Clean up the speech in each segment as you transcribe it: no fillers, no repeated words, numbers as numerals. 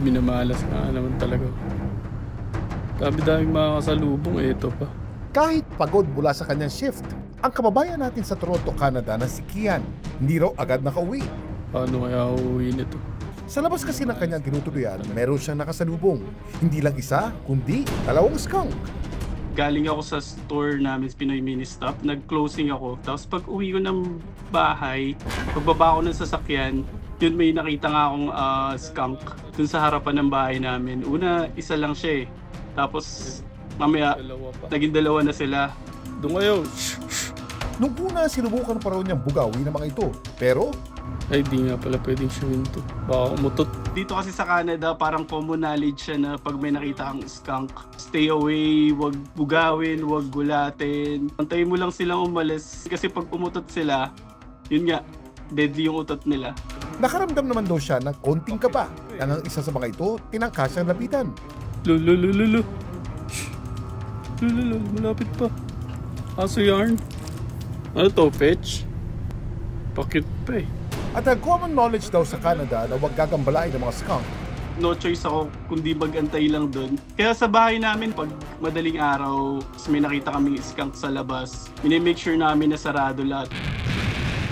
minamalas nga naman talaga. Dami-daming mga kasalubong, ito pa. Kahit pagod mula sa kanyang shift, ang kababayan natin sa Toronto, Canada na si Kian, hindi raw agad nakauwi. Paano kaya uuwi nito? Sa labas kasi ng kanyang tinutuluyan, meron siyang nakasalubong. Hindi lang isa, kundi 2 skunk. Galing ako sa store namin, Pinoy Mini Stop. Nag-closing ako. Tapos pag uwi ko ng bahay, pagbaba ko ng sasakyan, yun may nakita nga akong skunk dun sa harapan ng bahay namin. Una, isa lang siya eh. Tapos mamaya, Dalawa pa. naging 2 na sila. Doon kayo. Nung una, sinubukan pa raw niyang bugawi ng mga ito. Pero, Ay, di nga pala pwedeng siwin to. Baka umutot. Dito kasi sa Canada, parang common knowledge siya na pag may nakita kang skunk, stay away, wag bugawin, wag gulatin. Antayin mo lang silang umalis kasi pag umutot sila, yun nga, deadly yung utot nila. nakaramdam naman daw siya ng konting kaba nang ang isa sa mga ito tinangka siyang lapitan. Lululululu. Shh. Lululul, malapit pa. Aso yarn. Ano to, fetch? Pakit pa eh. At ang common knowledge daw sa Canada na huwag gagambalain ng mga skunk. No choice ako kundi mag-antay lang dun. Kaya sa bahay namin, pag madaling araw, may nakita kaming skunk sa labas, minimake sure namin na sarado lahat.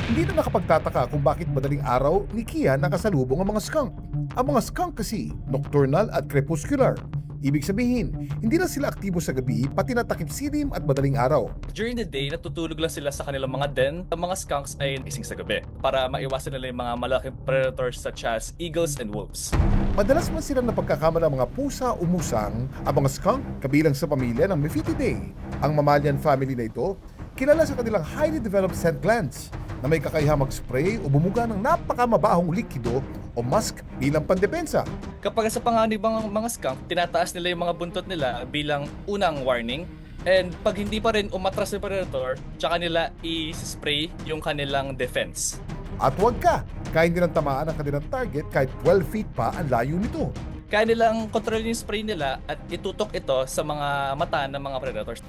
Hindi na nakapagtataka kung bakit madaling araw ni Kian nakasalubong ang mga skunk. Ang mga skunk kasi, nocturnal at crepuscular. Ibig sabihin, hindi na sila aktibo sa gabi, pati na takip silim at madaling araw. During the day, natutulog lang sila sa kanilang mga den. Ang mga skunks ay gising sa gabi para maiwasan nila yung mga malaking predators such as eagles and wolves. Madalas man silang napagkakamala mga pusa o musang, ang mga skunk kabilang sa pamilya ng Mephistidae. Ang mammalian family na ito, kilala sa kanilang highly developed scent glands na may kakayahang mag-spray o bumuga ng napakamabahong likido o musk bilang pandepensa. Kapag sa panganibang mga skunk, tinataas nila yung mga buntot nila bilang unang warning. And pag hindi pa rin umatras yung predator, tsaka nila i-spray yung kanilang defense. At huwag ka, kaya hindi lang tamaan ang kanilang target kahit 12 feet pa ang layo nito. Kaya nilang kontrolin yung spray nila at itutok ito sa mga mata ng mga predators.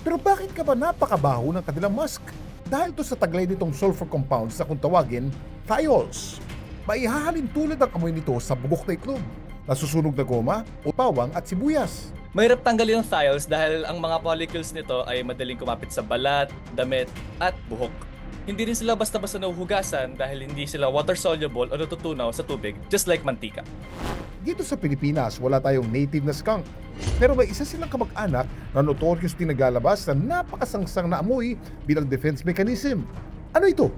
Pero bakit ka ba napakabaho ng kanilang musk? Dahil to sa taglay nitong sulfur compounds na kung tawagin, thiols. Maihahalin tulad ang amoy nito sa bugok na itlog, nasusunog na goma o bawang at sibuyas. Mahirap tanggalin ang thiols dahil ang mga molecules nito ay madaling kumapit sa balat, damit, at buhok. Hindi rin sila basta-basta nahuhugasan dahil hindi sila water-soluble o natutunaw sa tubig, just like mantika. Dito sa Pilipinas, wala tayong native na skunk. Pero may isa silang kamag-anak na notorious din naglalabas na napakasangsang na amoy bilang defense mechanism. Ano ito?